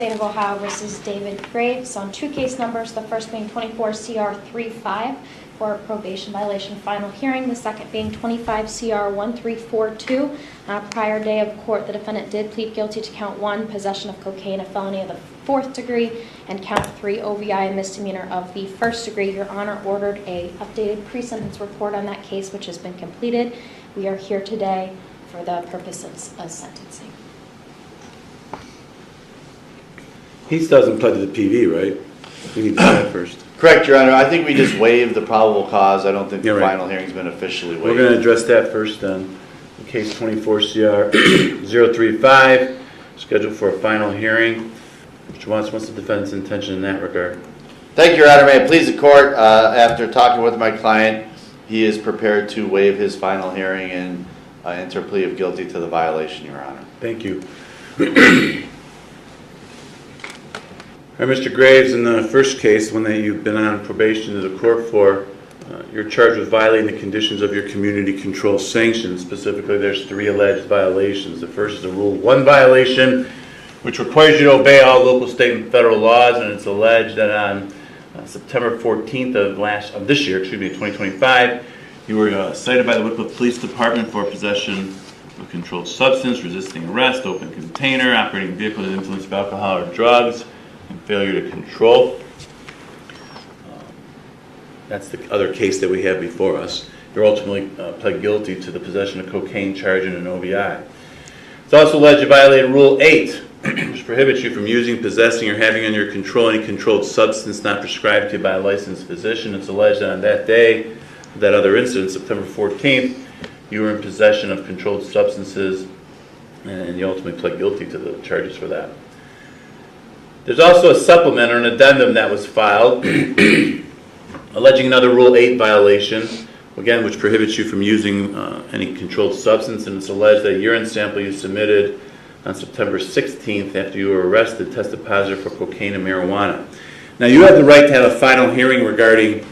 State of Ohio versus David Graves on two case numbers, the first being 24 CR 35 for a probation violation final hearing, the second being 25 CR 1342. On a prior day of court, the defendant did plead guilty to count 1, possession of cocaine, a felony of the 4th degree, and count 3, OVI, a misdemeanor of the 1st degree. Your Honor ordered a updated pre-sentence report on that case, which has been completed. We are here today for the purposes of sentencing. He doesn't plead to the PV, right? We need to do that first. Correct, Your Honor. I think we just waived the probable cause. I don't think the You're right. final hearing's been officially waived. We're going to address that first then. Case 24 CR 035, scheduled for a final hearing. Mr. Watson, what's the defendant's intention in that regard? Thank you, Your Honor. May it please the court, after talking with my client, he is prepared to waive his final hearing and enter a plea of guilty to the violation, Your Honor. Thank you. All right, Mr. Graves, in the first case, one that you've been on probation to the court for, you're charged with violating the conditions of your community control sanctions. Specifically, there's 3 alleged violations. The first is a Rule 1 violation, which requires you to obey all local, state, and federal laws, and it's alleged that on September 14th of this year, 2025, you were cited by the Whitcliffe Police Department for possession of a controlled substance, resisting arrest, open container, operating vehicle under the influence of alcohol or drugs, and failure to control. That's the other case that we have before us. You're ultimately pled guilty to the possession of cocaine charge in an OVI. It's also alleged you violated Rule 8, which prohibits you from using, possessing, or having under your control any controlled substance not prescribed to you by a licensed physician. It's alleged that on that day, that other incident, September 14th, you were in possession of controlled substances, and you ultimately pled guilty to the charges for that. There's also a supplement or an addendum that was filed alleging another Rule 8 violation, again, which prohibits you from using any controlled substance, and it's alleged that a urine sample you submitted on September 16th after you were arrested tested positive for cocaine and marijuana. Now, you have the right to have a final hearing regarding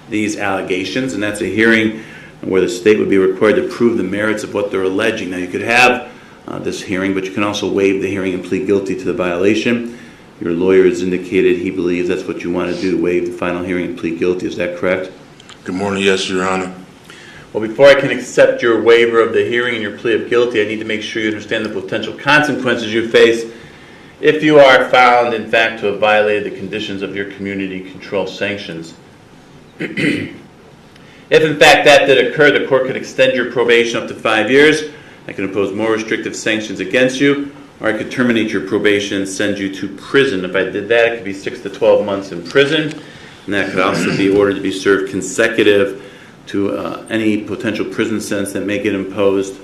these allegations, and that's a hearing where the state would be required to prove the merits of what they're alleging. Now, you could have this hearing, but you can also waive the hearing and plead guilty to the violation. Your lawyer has indicated he believes that's what you want to do, waive the final hearing and plead guilty. Is that correct? Good morning. Yes, Your Honor. Well, before I can accept your waiver of the hearing and your plea of guilty, I need to make sure you understand the potential consequences you face if you are found, in fact, to have violated the conditions of your community control sanctions. If, in fact, that did occur, the court could extend your probation up to 5 years. I could impose more restrictive sanctions against you, or I could terminate your probation and send you to prison. If I did that, it could be 6 to 12 months in prison, and that could also be ordered to be served consecutive to any potential prison sentence that may get imposed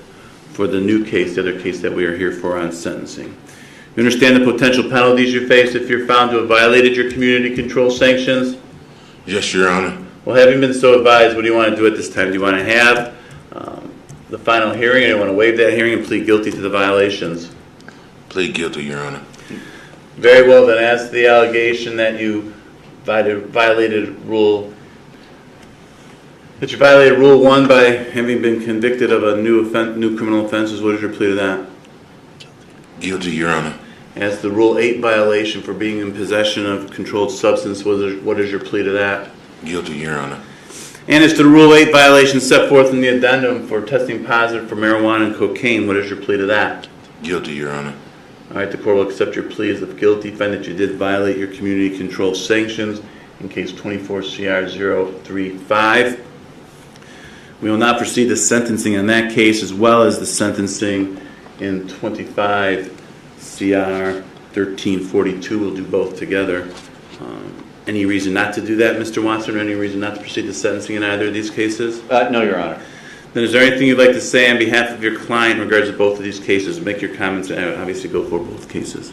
for the new case, the other case that we are here for on sentencing. You understand the potential penalties you face if you're found to have violated your community control sanctions? Yes, Your Honor. Well, having been so advised, what do you want to do at this time? Do you want to have the final hearing, or do you want to waive that hearing and plead guilty to the violations? Plead guilty, Your Honor. Very well, then, as to the allegation that you violated Rule 1 by having been convicted of a new criminal offenses, what is your plea to that? Guilty, Your Honor. As the Rule 8 violation for being in possession of controlled substance, what is your plea to that? Guilty, Your Honor. And as to the Rule 8 violation set forth in the addendum for testing positive for marijuana and cocaine, what is your plea to that? Guilty, Your Honor. All right, the court will accept your plea as of guilty, find that you did violate your community control sanctions in case 24 CR 035. We will now proceed to sentencing on that case, as well as the sentencing in 25 CR 1342. We'll do both together. Any reason not to do that, Mr. Watson, or any reason not to proceed to sentencing in either of these cases? No, Your Honor. Then is there anything you'd like to say on behalf of your client in regards to both of these cases? Make your comments and obviously go for both cases.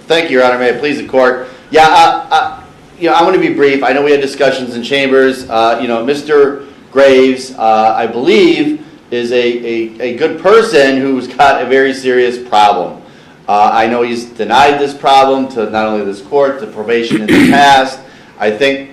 Thank you, Your Honor. May it please the court. I'm going to be brief. I know we had discussions in chambers. Mr. Graves, I believe, is a good person who's got a very serious problem. I know he's denied this problem to not only this court, to probation in the past. I think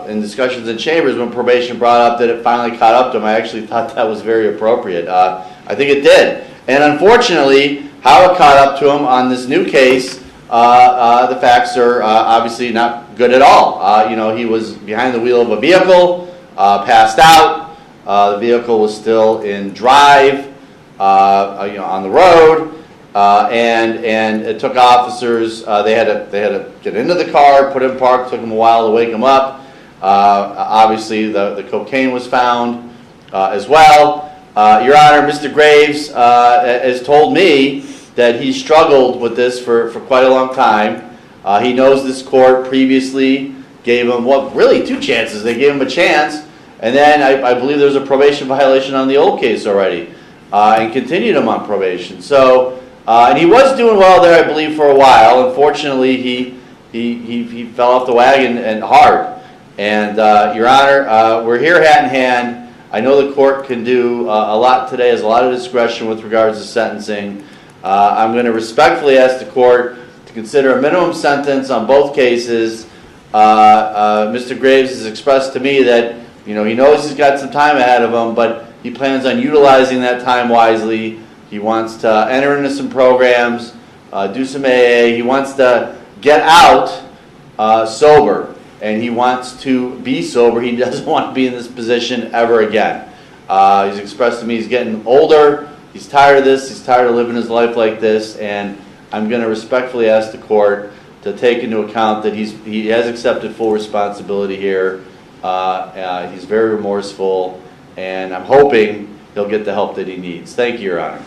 in discussions in chambers when probation brought up that it finally caught up to him, I actually thought that was very appropriate. I think it did. And unfortunately, how it caught up to him on this new case the facts are obviously not good at all. You know, he was behind the wheel of a vehicle, passed out. The vehicle was still in drive, you know, on the road, and it took officers. They had to get into the car, put him in park. Took him a while to wake him up. Obviously, the cocaine was found as well. Your Honor, Mr. Graves has told me that he struggled with this for quite a long time. He knows this court previously gave him, well, really 2 chances. They gave him a chance, and then I believe there was a probation violation on the old case already, and continued him on probation. So, and he was doing well there, I believe, for a while. Unfortunately, he fell off the wagon and hard. And Your Honor, we're here hat in hand. I know the court can do a lot today, has a lot of discretion with regards to sentencing. I'm going to respectfully ask the court to consider a minimum sentence on both cases. Mr. Graves has expressed to me that, you know, he knows he's got some time ahead of him, but he plans on utilizing that time wisely. He wants to enter into some programs, do some AA. He wants to get out sober, and he wants to be sober. He doesn't want to be in this position ever again. He's expressed to me he's getting older. He's tired of this. He's tired of living his life like this, and I'm going to respectfully ask the court to take into account that he has accepted full responsibility here. He's very remorseful, and I'm hoping he'll get the help that he needs. Thank you, Your Honor.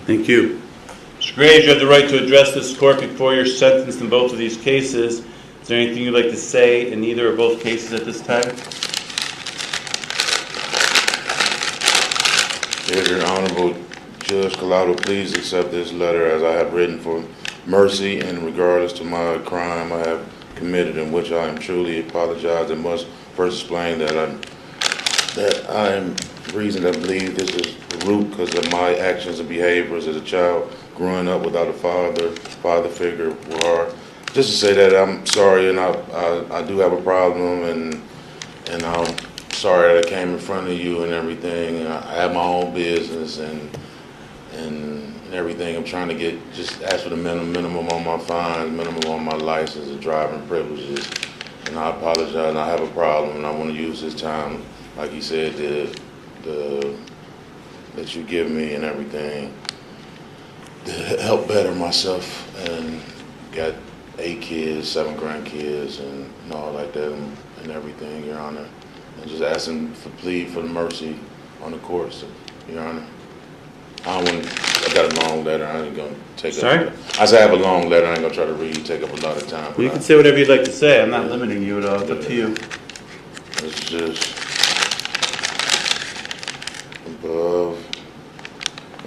Thank you. Mr. Graves, you have the right to address this court before you're sentenced in both of these cases. Is there anything you'd like to say in either or both cases at this time? Your Honorable Judge Collado, please accept this letter as I have written for mercy and regardless to my crime I have committed, in which I am truly apologize and must first explain that I am reason to believe this is the root because of my actions and behaviors as a child growing up without a father figure. Or just to say that I'm sorry, and I do have a problem, and I'm sorry that I came in front of you and everything. And I have my own business and everything. I'm trying to just ask for the minimum on my fines, minimum on my license and driving privileges. And I apologize. And I have a problem, and I want to use this time, like you said, that you give me and everything to help better myself. And got 8 kids, 7 grandkids, and all like that, and everything, Your Honor. And just asking for plea for the mercy on the courts, Your Honor. I got a long letter. I ain't gonna take up. Sorry? I said I have a long letter. I ain't gonna try to read, take up a lot of time. Well, you can say whatever you'd like to say. I'm not limiting you at all. It's up to you. It's just above.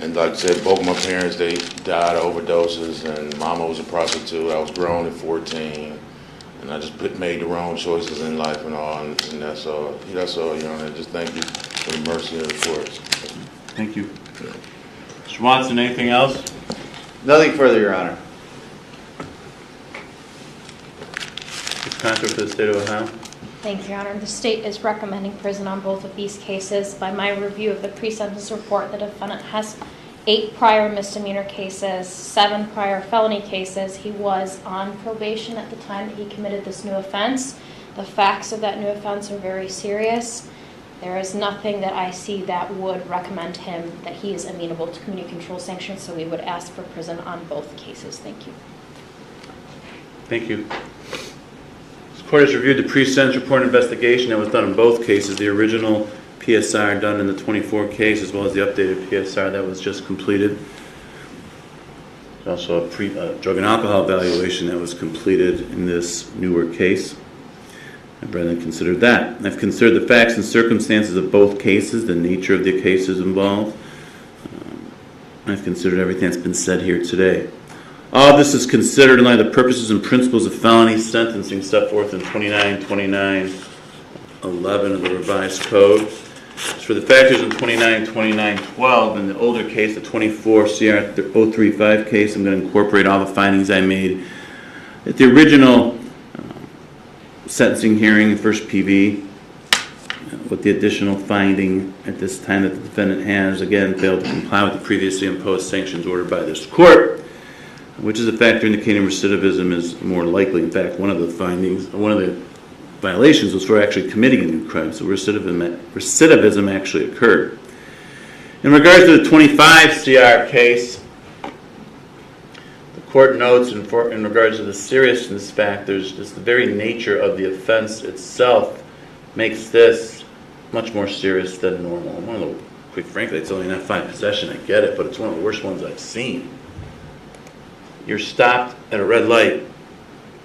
And like I said, both my parents, they died of overdoses, and Mama was a prostitute. I was grown at 14, and I just made the wrong choices in life and all, and that's all. That's all, Your Honor. Just thank you for the mercy of the courts. Thank you. Mr. Watson, anything else? Nothing further, Your Honor. Ms. Contra for the State of Ohio. Thank you, Your Honor. The state is recommending prison on both of these cases. By my review of the pre-sentence report, the defendant has 8 prior misdemeanor cases, 7 prior felony cases. He was on probation at the time that he committed this new offense. The facts of that new offense are very serious. There is nothing that I see that would recommend him that he is amenable to community control sanctions, so we would ask for prison on both cases. Thank you. Thank you. This court has reviewed the pre-sentence report investigation that was done in both cases, the original PSR done in the 24 case, as well as the updated PSR that was just completed. There's also a drug and alcohol evaluation that was completed in this newer case. I've read and considered that. I've considered the facts and circumstances of both cases, the nature of the cases involved. I've considered everything that's been said here today. All of this is considered in light of the purposes and principles of felony sentencing set forth in 292911 of the revised code. As for the factors in 292912, in the older case, the 24 CR 035 case, I'm going to incorporate all the findings I made at the original sentencing hearing, first PV, with the additional finding at this time that the defendant has, again, failed to comply with the previously imposed sanctions ordered by this court. which is a factor indicating recidivism is more likely. In fact, one of the violations was for actually committing a new crime, so recidivism actually occurred. In regards to the 25 CR case, the court notes in regards to the seriousness factors, just the very nature of the offense itself makes this much more serious than normal. Quite frankly, it's only not fine possession, I get it, but it's one of the worst ones I've seen. You're stopped at a red light,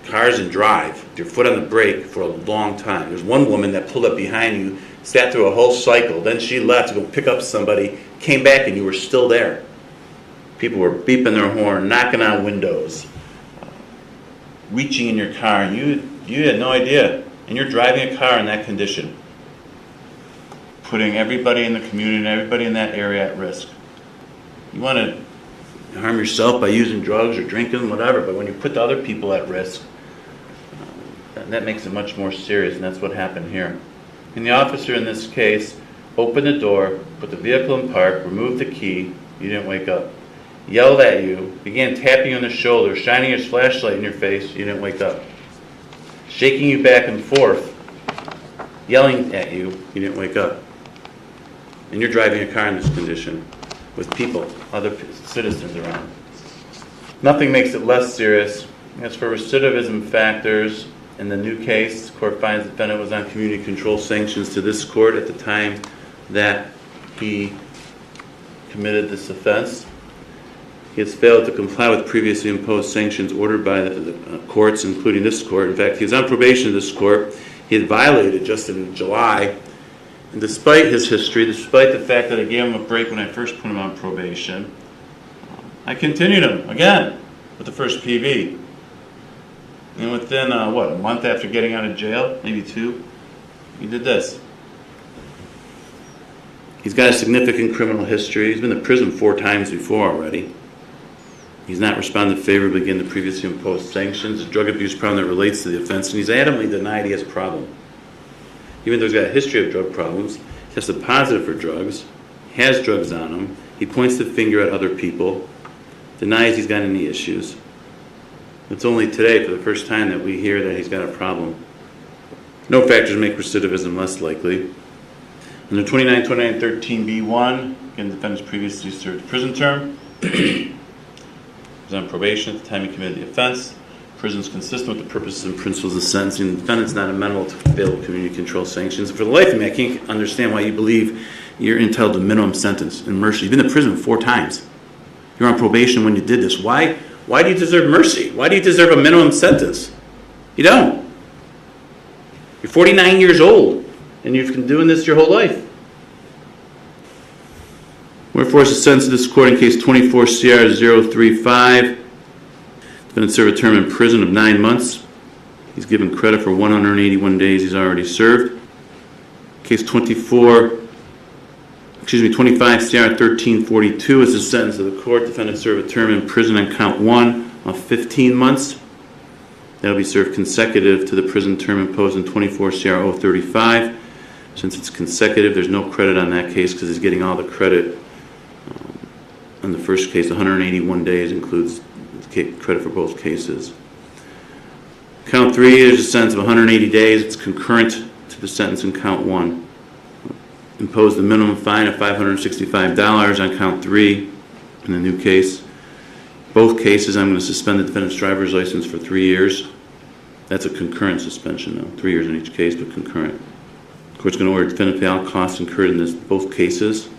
cars and drive, with your foot on the brake for a long time. There's one woman that pulled up behind you, sat through a whole cycle, then she left to go pick up somebody, came back and you were still there. People were beeping their horn, knocking on windows, reaching in your car, and you had no idea. And you're driving a car in that condition, putting everybody in the community and everybody in that area at risk. You want to harm yourself by using drugs or drinking, whatever, but when you put the other people at risk, that makes it much more serious, and that's what happened here. And the officer in this case opened the door, put the vehicle in park, removed the key, you didn't wake up. Yelled at you, began tapping you on the shoulder, shining his flashlight in your face, you didn't wake up. Shaking you back and forth, yelling at you, you didn't wake up. And you're driving a car in this condition with people, other citizens around. Nothing makes it less serious. As for recidivism factors, in the new case, the court finds the defendant was on community control sanctions to this court at the time that he committed this offense. He has failed to comply with previously imposed sanctions ordered by the courts, including this court. In fact, he was on probation in this court. He had violated just in July. And despite his history, despite the fact that I gave him a break when I first put him on probation, I continued him again with the first PV. And within, a month after getting out of jail, maybe 2, he did this. He's got a significant criminal history. He's been to prison 4 times before already. He's not responded favorably again to previously imposed sanctions, a drug abuse problem that relates to the offense, and he's adamantly denied he has a problem. Even though he's got a history of drug problems, tested positive for drugs, has drugs on him, he points the finger at other people, denies he's got any issues. It's only today, for the first time, that we hear that he's got a problem. No factors make recidivism less likely. Under 2913B1, again, the defendant's previously served prison term. He was on probation at the time he committed the offense. Prison is consistent with the purposes and principles of sentencing. The defendant's not amenable to failed community control sanctions. For the life of me, I can't understand why you believe you're entitled to minimum sentence and mercy. You've been to prison 4 times. You're on probation when you did this. Why do you deserve mercy? Why do you deserve a minimum sentence? You don't. You're 49 years old, and you've been doing this your whole life. Wherefore, is the sentence of this court in case 24 CR 035. Defendant serve a term in prison of 9 months. He's given credit for 181 days he's already served. Case 25 CR 1342 is the sentence of the court. Defendant serve a term in prison on count 1 of 15 months. That'll be served consecutive to the prison term imposed in 24 CR 035. Since it's consecutive, there's no credit on that case because he's getting all the credit. On the first case, 181 days includes credit for both cases. Count 3 is a sentence of 180 days. It's concurrent to the sentence in count 1. Impose the minimum fine of $565 on count 3 in the new case. Both cases, I'm going to suspend the defendant's driver's license for 3 years. That's a concurrent suspension, though. 3 years in each case, but concurrent. The court's going to order the defendant to pay all costs incurred in both cases.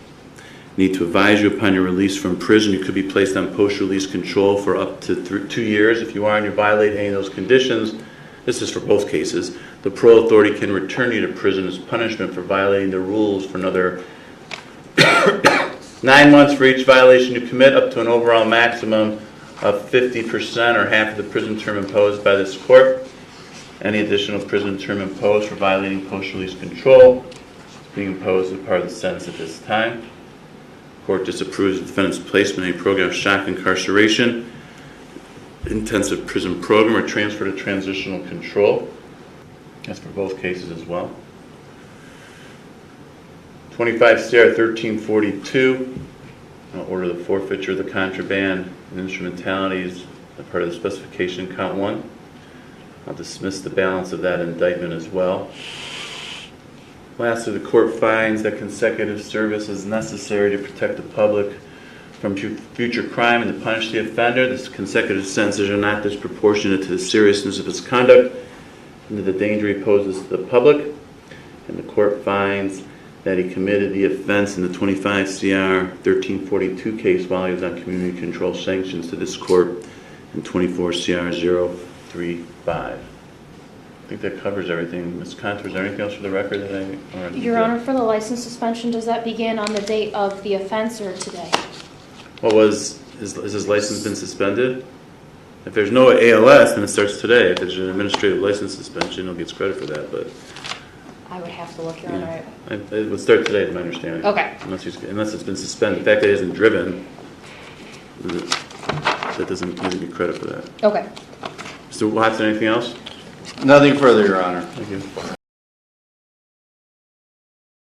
Need to advise you upon your release from prison. You could be placed on post-release control for up to 2 years. If you are and you violate any of those conditions, this is for both cases, the parole authority can return you to prison as punishment for violating the rules for another 9 months for each violation you commit, up to an overall maximum of 50% or half of the prison term imposed by this court. Any additional prison term imposed for violating post-release control is being imposed as part of the sentence at this time. Court disapproves the defendant's placement in a program of shock incarceration, intensive prison program, or transfer to transitional control. That's for both cases as well. 25 CR 1342, order the forfeiture of the contraband and instrumentalities part of the specification, count 1. I'll dismiss the balance of that indictment as well. Lastly, the court finds that consecutive service is necessary to protect the public from future crime and to punish the offender. This consecutive sentences are not disproportionate to the seriousness of his conduct and to the danger he poses to the public. And the court finds that he committed the offense in the 25 CR 1342 case while he was on community control sanctions to this court in 24 CR 035. I think that covers everything. Ms. Contour, is there anything else for the record that I... Your Honor, for the license suspension, does that begin on the date of the offense or today? What was, has his license been suspended? If there's no ALS, then it starts today. If there's an administrative license suspension, he'll get credit for that, but... I would have to look, Your Honor. It would start today, is my understanding. Okay. Unless it's been suspended. The fact that he hasn't driven, that doesn't get credit for that. Okay. Mr. Watson, anything else? Nothing further, Your Honor. Thank you.